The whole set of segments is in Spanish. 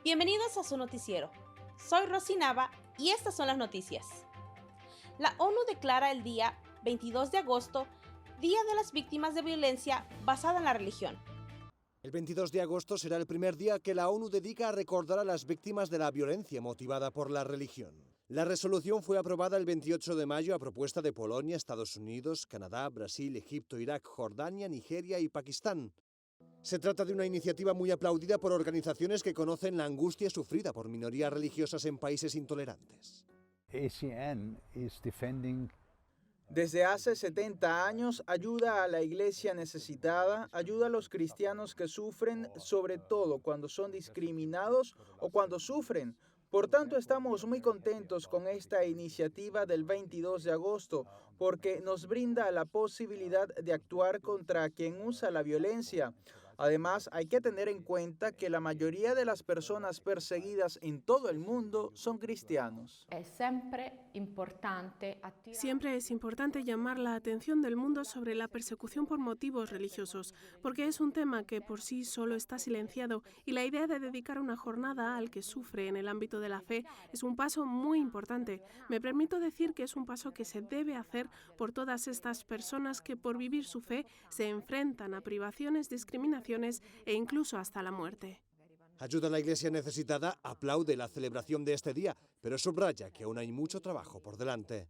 Bienvenidos a su noticiero. Soy Rosy Nava y estas son las noticias. La ONU declara el día 22 de agosto Día de las Víctimas de Violencia basada en la religión. El 22 de agosto será el primer día que la ONU dedica a recordar a las víctimas de la violencia motivada por la religión. La resolución fue aprobada el 28 de mayo a propuesta de Polonia, Estados Unidos, Canadá, Brasil, Egipto, Irak, Jordania, Nigeria y Pakistán. Se trata de una iniciativa muy aplaudida por organizaciones que conocen la angustia sufrida por minorías religiosas en países intolerantes. ACN is defending. Desde hace 70 años ayuda a la iglesia necesitada, ayuda a los cristianos que sufren, sobre todo cuando son discriminados o cuando sufren. Por tanto, estamos muy contentos con esta iniciativa del 22 de agosto porque nos brinda la posibilidad de actuar contra quien usa la violencia. Además, hay que tener en cuenta que la mayoría de las personas perseguidas en todo el mundo son cristianos. Siempre es importante llamar la atención del mundo sobre la persecución por motivos religiosos, porque es un tema que por sí solo está silenciado y la idea de dedicar una jornada al que sufre en el ámbito de la fe es un paso muy importante. Me permito decir que es un paso que se debe hacer por todas estas personas que por vivir su fe se enfrentan a privaciones, discriminaciones e incluso hasta la muerte. Ayuda a la iglesia necesitada aplaude la celebración de este día, pero subraya que aún hay mucho trabajo por delante.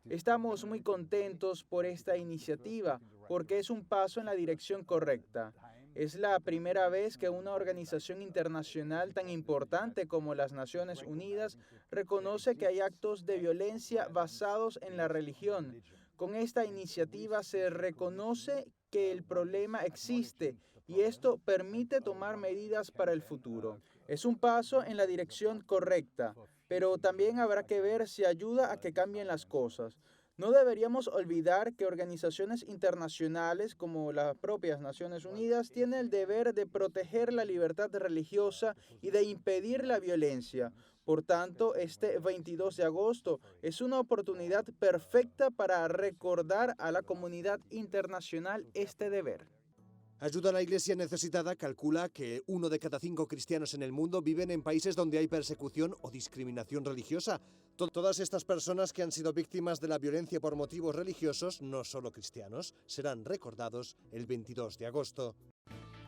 Estamos muy contentos por esta iniciativa porque es un paso en la dirección correcta. Es la primera vez que una organización internacional tan importante como las Naciones Unidas reconoce que hay actos de violencia basados en la religión. Con esta iniciativa se reconoce que el problema existe y esto permite tomar medidas para el futuro. Es un paso en la dirección correcta, pero también habrá que ver si ayuda a que cambien las cosas. No deberíamos olvidar que organizaciones internacionales como las propias Naciones Unidas tienen el deber de proteger la libertad religiosa y de impedir la violencia. Por tanto, este 22 de agosto es una oportunidad perfecta para recordar a la comunidad internacional este deber. Ayuda a la iglesia necesitada calcula que 1 de cada 5 cristianos en el mundo viven en países donde hay persecución o discriminación religiosa. Todas estas personas que han sido víctimas de la violencia por motivos religiosos, no solo cristianos, serán recordados el 22 de agosto.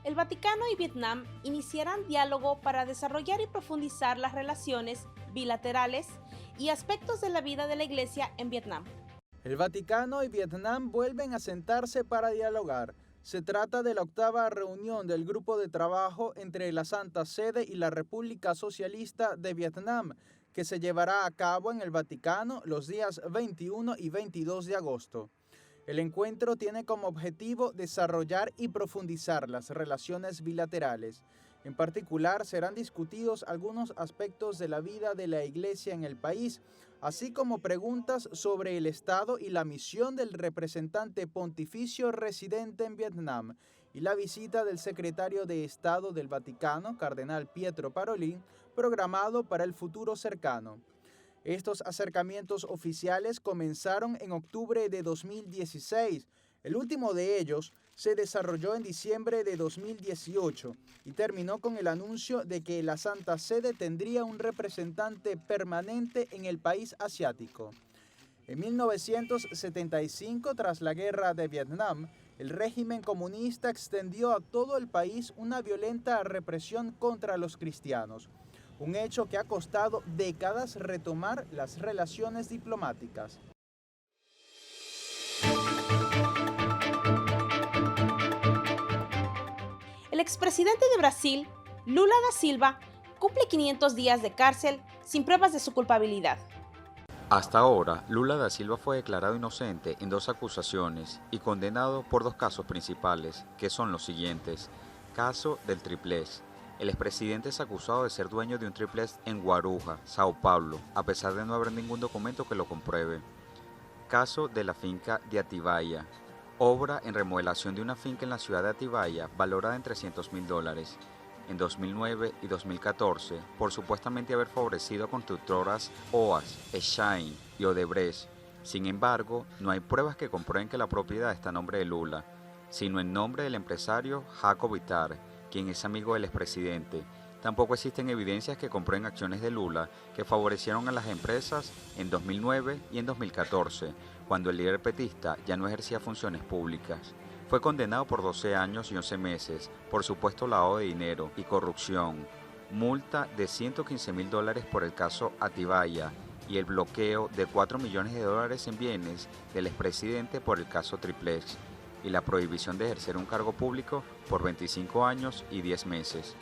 El Vaticano y Vietnam iniciarán diálogo para desarrollar y profundizar las relaciones bilaterales y aspectos de la vida de la Iglesia en Vietnam. El Vaticano y Vietnam vuelven a sentarse para dialogar. Se trata de la 8ª reunión del grupo de trabajo entre la Santa Sede y la República Socialista de Vietnam, que se llevará a cabo en el Vaticano los días 21 y 22 de agosto. El encuentro tiene como objetivo desarrollar y profundizar las relaciones bilaterales. En particular, serán discutidos algunos aspectos de la vida de la Iglesia en el país, así como preguntas sobre el estado y la misión del representante pontificio residente en Vietnam y la visita del secretario de Estado del Vaticano, Cardenal Pietro Parolin, programado para el futuro cercano. Estos acercamientos oficiales comenzaron en octubre de 2016. El último de ellos se desarrolló en diciembre de 2018 y terminó con el anuncio de que la Santa Sede tendría un representante permanente en el país asiático. En 1975, tras la guerra de Vietnam, el régimen comunista extendió a todo el país una violenta represión contra los cristianos. Un hecho que ha costado décadas retomar las relaciones diplomáticas. El expresidente de Brasil, Lula da Silva, cumple 500 días de cárcel sin pruebas de su culpabilidad. Hasta ahora, Lula da Silva fue declarado inocente en 2 acusaciones y condenado por 2 casos principales, que son los siguientes. Caso del triplés. El expresidente es acusado de ser dueño de un triplex en Guarujá, Sao Paulo, a pesar de no haber ningún documento que lo compruebe. Caso de la finca de Atibaia. Obra en remodelación de una finca en la ciudad de Atibaia, valorada en $300.000. En 2009 y 2014, por supuestamente haber favorecido a constructoras OAS, Shine y Odebrecht. Sin embargo, no hay pruebas que comprueben que la propiedad está a nombre de Lula, sino en nombre del empresario Jaco Bittar, quien es amigo del expresidente. Tampoco existen evidencias que comprueben acciones de Lula que favorecieron a las empresas en 2009 y en 2014, cuando el líder petista ya no ejercía funciones públicas. Fue condenado por 12 años y 11 meses por supuesto lavado de dinero y corrupción, multa de $115.000 por el caso Atibaya y el bloqueo de $4 millones en bienes del expresidente por el caso Triplex y la prohibición de ejercer un cargo público por 25 años y 10 meses.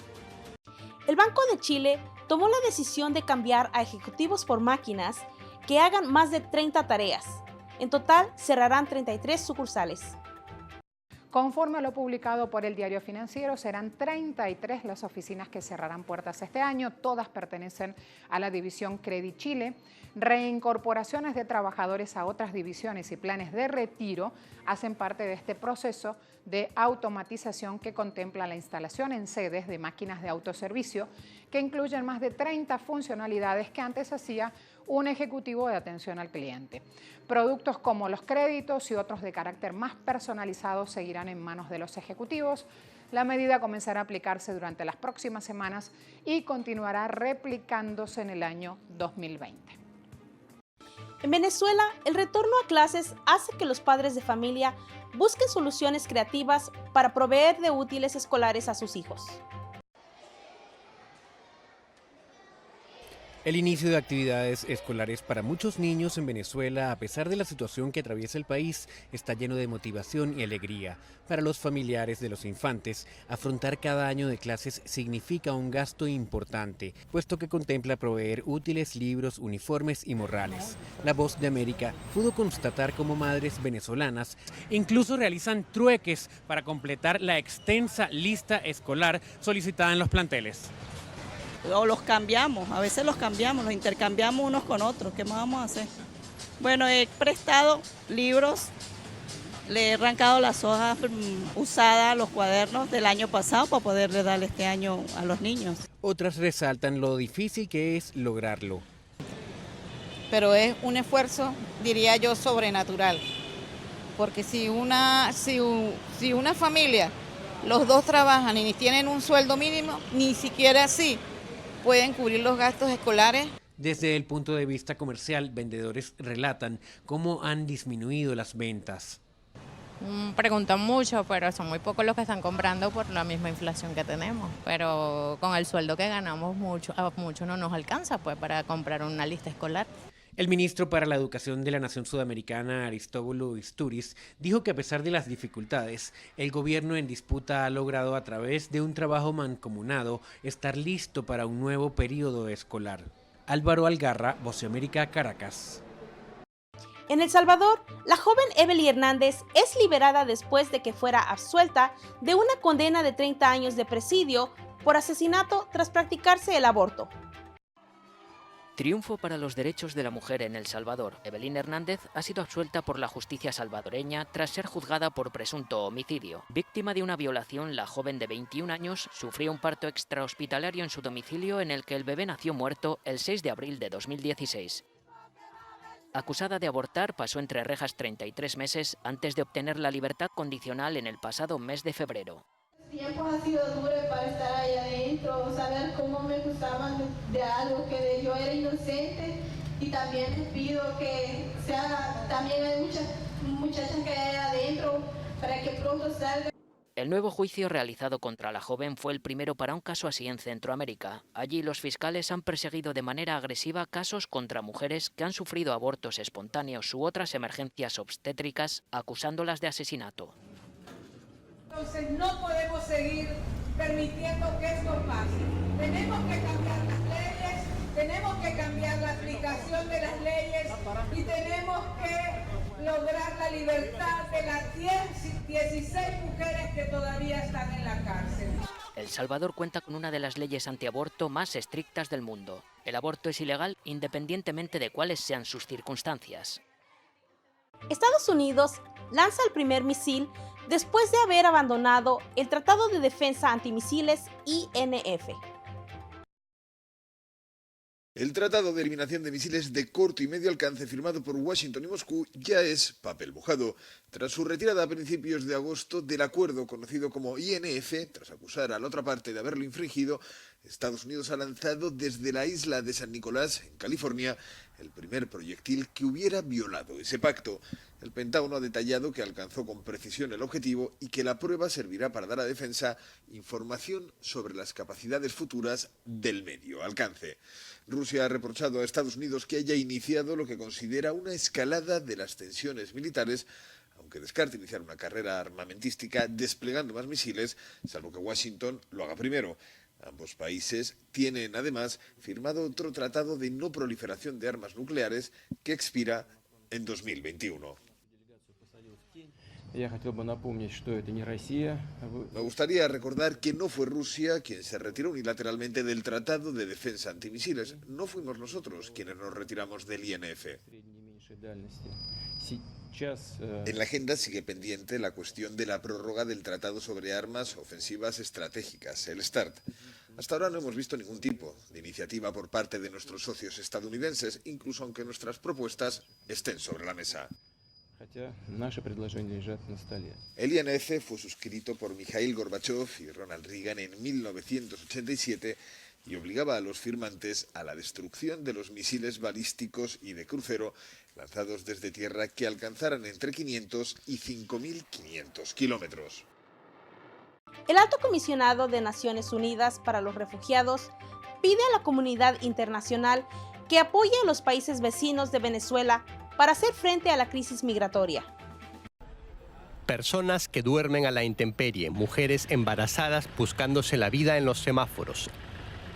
El Banco de Chile tomó la decisión de cambiar a ejecutivos por máquinas que hagan más de 30 tareas. En total, cerrarán 33 sucursales. Conforme a lo publicado por el Diario Financiero, serán 33 las oficinas que cerrarán puertas este año. Todas pertenecen a la división Credit Chile. Reincorporaciones de trabajadores a otras divisiones y planes de retiro hacen parte de este proceso de automatización que contempla la instalación en sedes de máquinas de autoservicio que incluyen más de 30 funcionalidades que antes hacía un ejecutivo de atención al cliente. Productos como los créditos y otros de carácter más personalizado seguirán en manos de los ejecutivos. La medida comenzará a aplicarse durante las próximas semanas y continuará replicándose en el año 2020. En Venezuela, el retorno a clases hace que los padres de familia busquen soluciones creativas para proveer de útiles escolares a sus hijos. El inicio de actividades escolares para muchos niños en Venezuela, a pesar de la situación que atraviesa el país, está lleno de motivación y alegría. Para los familiares de los infantes, afrontar cada año de clases significa un gasto importante, puesto que contempla proveer útiles, libros, uniformes y morrales. La Voz de América pudo constatar cómo madres venezolanas incluso realizan trueques para completar la extensa lista escolar solicitada en los planteles. O los cambiamos, a veces los cambiamos, los intercambiamos unos con otros. ¿Qué más vamos a hacer? Bueno, he prestado libros, le he arrancado las hojas usadas, los cuadernos del año pasado para poderle darle este año a los niños. Otras resaltan lo difícil que es lograrlo. Pero es un esfuerzo, diría yo, sobrenatural. Porque si una familia, los dos trabajan y tienen un sueldo mínimo, ni siquiera así pueden cubrir los gastos escolares. Desde el punto de vista comercial, vendedores relatan cómo han disminuido las ventas. Preguntan mucho, pero son muy pocos los que están comprando por la misma inflación que tenemos. Pero con el sueldo que ganamos, a mucho no nos alcanza pues para comprar una lista escolar. El ministro para la Educación de la Nación Sudamericana, Aristóbulo Istúriz, dijo que a pesar de las dificultades, el gobierno en disputa ha logrado a través de un trabajo mancomunado estar listo para un nuevo periodo escolar. Álvaro Algarra, Voz de América, Caracas. En El Salvador, la joven Evelyn Hernández es liberada después de que fuera absuelta de una condena de 30 años de presidio por asesinato tras practicarse el aborto. Triunfo para los derechos de la mujer en El Salvador. Evelyn Hernández ha sido absuelta por la justicia salvadoreña tras ser juzgada por presunto homicidio. Víctima de una violación, la joven de 21 años sufrió un parto extrahospitalario en su domicilio en el que el bebé nació muerto el 6 de abril de 2016. Acusada de abortar, pasó entre rejas 33 meses antes de obtener la libertad condicional en el pasado mes de febrero. Tiempos ha sido duro para estar ahí adentro, saber cómo me acusaban de algo que yo era inocente, y también les pido que también hay muchas muchachas que hay adentro para que pronto salgan. El nuevo juicio realizado contra la joven fue el primero para un caso así en Centroamérica. Allí los fiscales han perseguido de manera agresiva casos contra mujeres que han sufrido abortos espontáneos u otras emergencias obstétricas, acusándolas de asesinato. Entonces no podemos seguir permitiendo que esto pase. Tenemos que cambiar las leyes, tenemos que cambiar la aplicación de las leyes y tenemos que lograr la libertad de las 16 mujeres que todavía están en la cárcel. El Salvador cuenta con una de las leyes antiaborto más estrictas del mundo. El aborto es ilegal independientemente de cuáles sean sus circunstancias. Estados Unidos lanza el primer misil después de haber abandonado el Tratado de Defensa Antimisiles INF. El Tratado de Eliminación de Misiles de Corto y Medio Alcance firmado por Washington y Moscú ya es papel mojado. Tras su retirada a principios de agosto del acuerdo conocido como INF, tras acusar a la otra parte de haberlo infringido, Estados Unidos ha lanzado desde la isla de San Nicolás, en California, el primer proyectil que hubiera violado ese pacto. El Pentágono ha detallado que alcanzó con precisión el objetivo y que la prueba servirá para dar a defensa información sobre las capacidades futuras del medio alcance. Rusia ha reprochado a Estados Unidos que haya iniciado lo que considera una escalada de las tensiones militares, aunque descarta iniciar una carrera armamentística desplegando más misiles, salvo que Washington lo haga primero. Ambos países tienen, además, firmado otro tratado de no proliferación de armas nucleares que expira en 2021. Me gustaría recordar que no fue Rusia quien se retiró unilateralmente del Tratado de Defensa Antimisiles. No fuimos nosotros quienes nos retiramos del INF. En la agenda sigue pendiente la cuestión de la prórroga del Tratado sobre Armas Ofensivas Estratégicas, el START. Hasta ahora no hemos visto ningún tipo de iniciativa por parte de nuestros socios estadounidenses, incluso aunque nuestras propuestas estén sobre la mesa. El INF fue suscrito por Mikhail Gorbachev y Ronald Reagan en 1987 y obligaba a los firmantes a la destrucción de los misiles balísticos y de crucero lanzados desde tierra que alcanzaran entre 500 y 5.500 kilómetros. El Alto Comisionado de Naciones Unidas para los Refugiados pide a la comunidad internacional que apoye a los países vecinos de Venezuela para hacer frente a la crisis migratoria. Personas que duermen a la intemperie, mujeres embarazadas buscándose la vida en los semáforos.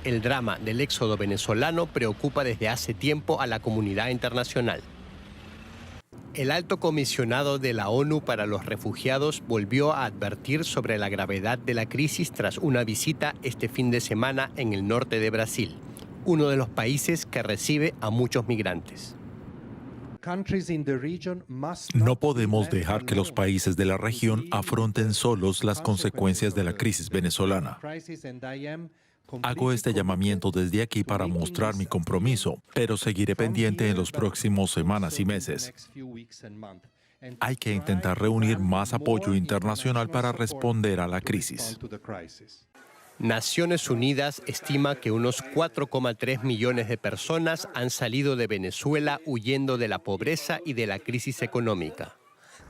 El drama del éxodo venezolano preocupa desde hace tiempo a la comunidad internacional. El alto comisionado de la ONU para los refugiados volvió a advertir sobre la gravedad de la crisis tras una visita este fin de semana en el norte de Brasil, uno de los países que recibe a muchos migrantes. No podemos dejar que los países de la región afronten solos las consecuencias de la crisis venezolana. Hago este llamamiento desde aquí para mostrar mi compromiso, pero seguiré pendiente en los próximos semanas y meses. Hay que intentar reunir más apoyo internacional para responder a la crisis. Naciones Unidas estima que unos 4,3 millones de personas han salido de Venezuela huyendo de la pobreza y de la crisis económica.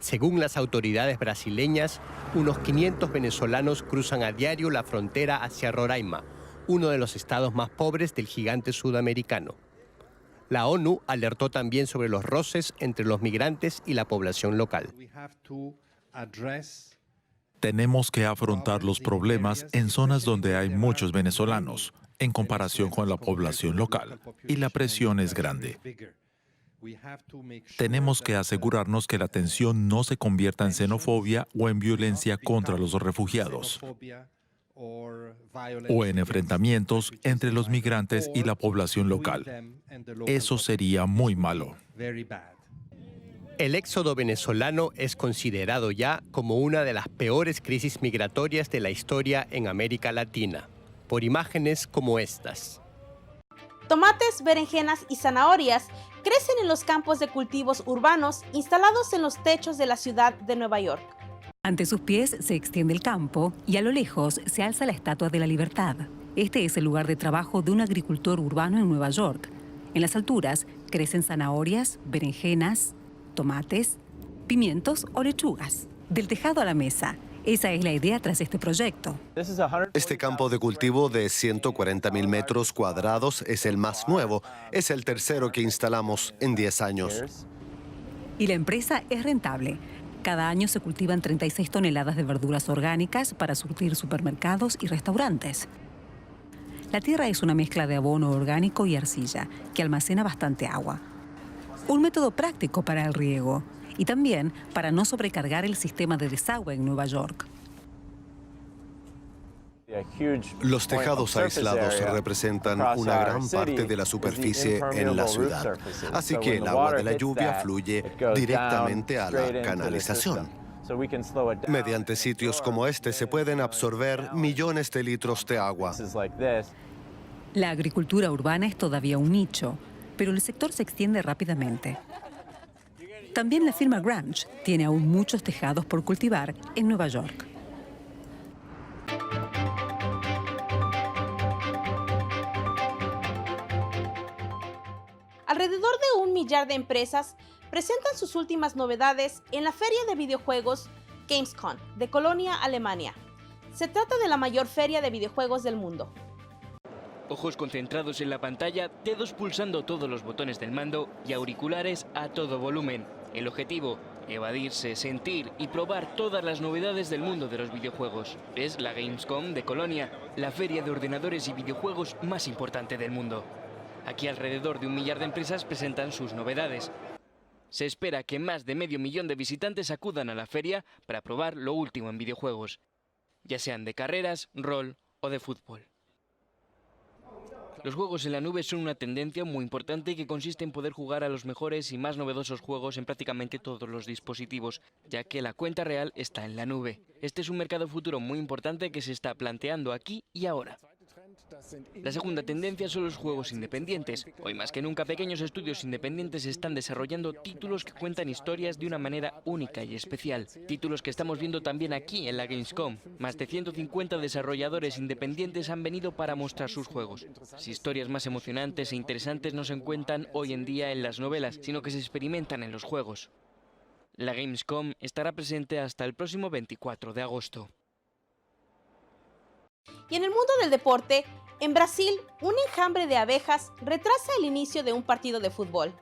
Según las autoridades brasileñas, unos 500 venezolanos cruzan a diario la frontera hacia Roraima, uno de los estados más pobres del gigante sudamericano. La ONU alertó también sobre los roces entre los migrantes y la población local. Tenemos que afrontar los problemas en zonas donde hay muchos venezolanos, en comparación con la población local, y la presión es grande. Tenemos que asegurarnos que la tensión no se convierta en xenofobia o en violencia contra los refugiados, o en enfrentamientos entre los migrantes y la población local. Eso sería muy malo. El éxodo venezolano es considerado ya como una de las peores crisis migratorias de la historia en América Latina, por imágenes como estas. Tomates, berenjenas y zanahorias crecen en los campos de cultivos urbanos instalados en los techos de la ciudad de Nueva York. Ante sus pies se extiende el campo y a lo lejos se alza la Estatua de la Libertad. Este es el lugar de trabajo de un agricultor urbano en Nueva York. En las alturas crecen zanahorias, berenjenas, tomates, pimientos o lechugas. Del tejado a la mesa. Esa es la idea tras este proyecto. Este campo de cultivo de 140.000 metros cuadrados es el más nuevo. Es el tercero que instalamos en 10 años. Y la empresa es rentable. Cada año se cultivan 36 toneladas de verduras orgánicas para surtir supermercados y restaurantes. La tierra es una mezcla de abono orgánico y arcilla, que almacena bastante agua. Un método práctico para el riego y también para no sobrecargar el sistema de desagüe en Nueva York. Los tejados aislados representan una gran parte de la superficie en la ciudad, así que el agua de la lluvia fluye directamente a la canalización. Mediante sitios como este se pueden absorber millones de litros de agua. La agricultura urbana es todavía un nicho, pero el sector se extiende rápidamente. También la firma Grange tiene aún muchos tejados por cultivar en Nueva York. Alrededor de 1 millar de empresas presentan sus últimas novedades en la feria de videojuegos Gamescom de Colonia, Alemania. Se trata de la mayor feria de videojuegos del mundo. Ojos concentrados en la pantalla, dedos pulsando todos los botones del mando y auriculares a todo volumen. El objetivo, evadirse, sentir y probar todas las novedades del mundo de los videojuegos. Es la Gamescom de Colonia, la feria de ordenadores y videojuegos más importante del mundo. Aquí alrededor de 1 millar de empresas presentan sus novedades. Se espera que más de 500.000 de visitantes acudan a la feria para probar lo último en videojuegos, ya sean de carreras, rol o de fútbol. Los juegos en la nube son una tendencia muy importante que consiste en poder jugar a los mejores y más novedosos juegos en prácticamente todos los dispositivos, ya que la cuenta real está en la nube. Este es un mercado futuro muy importante que se está planteando aquí y ahora. La segunda tendencia son los juegos independientes. Hoy más que nunca pequeños estudios independientes están desarrollando títulos que cuentan historias de una manera única y especial. Títulos que estamos viendo también aquí en la Gamescom. Más de 150 desarrolladores independientes han venido para mostrar sus juegos. Las historias más emocionantes e interesantes no se encuentran hoy en día en las novelas, sino que se experimentan en los juegos. La Gamescom estará presente hasta el próximo 24 de agosto. Y en el mundo del deporte, en Brasil, un enjambre de abejas retrasa el inicio de un partido de fútbol.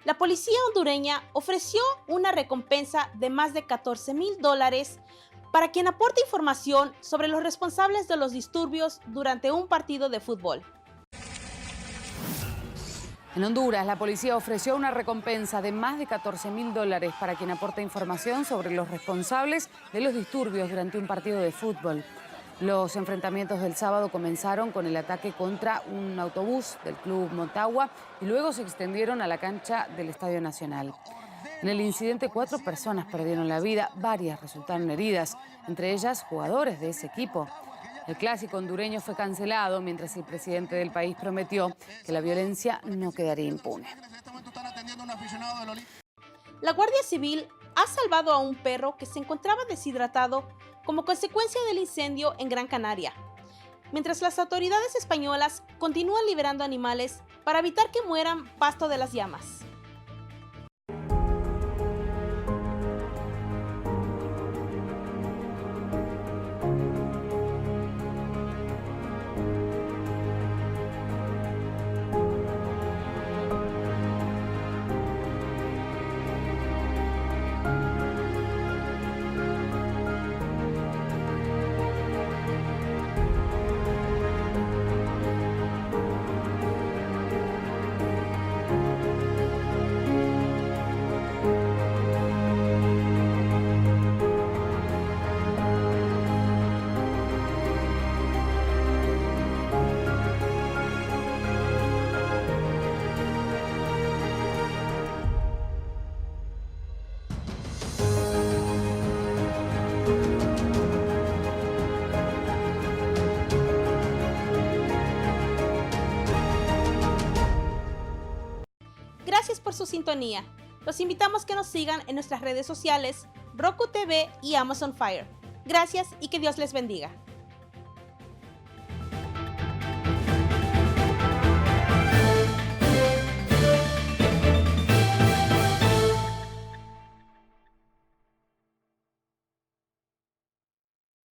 La policía hondureña ofreció una recompensa de más de $14,000 para quien aporte información sobre los responsables de los disturbios durante un partido de fútbol. En Honduras, la policía ofreció una recompensa de más de $14,000 para quien aporte información sobre los responsables de los disturbios durante un partido de fútbol. Los enfrentamientos del sábado comenzaron con el ataque contra un autobús del Club Motagua y luego se extendieron a la cancha del Estadio Nacional. En el incidente 4 personas perdieron la vida, varias resultaron heridas, entre ellas jugadores de ese equipo. El clásico hondureño fue cancelado mientras el presidente del país prometió que la violencia no quedaría impune. La Guardia Civil ha salvado a un perro que se encontraba deshidratado como consecuencia del incendio en Gran Canaria, mientras las autoridades españolas continúan liberando animales para evitar que mueran pasto de las llamas. Gracias por su sintonía. Los invitamos a que nos sigan en nuestras redes sociales, Roku TV y Amazon Fire. Gracias y que Dios les bendiga.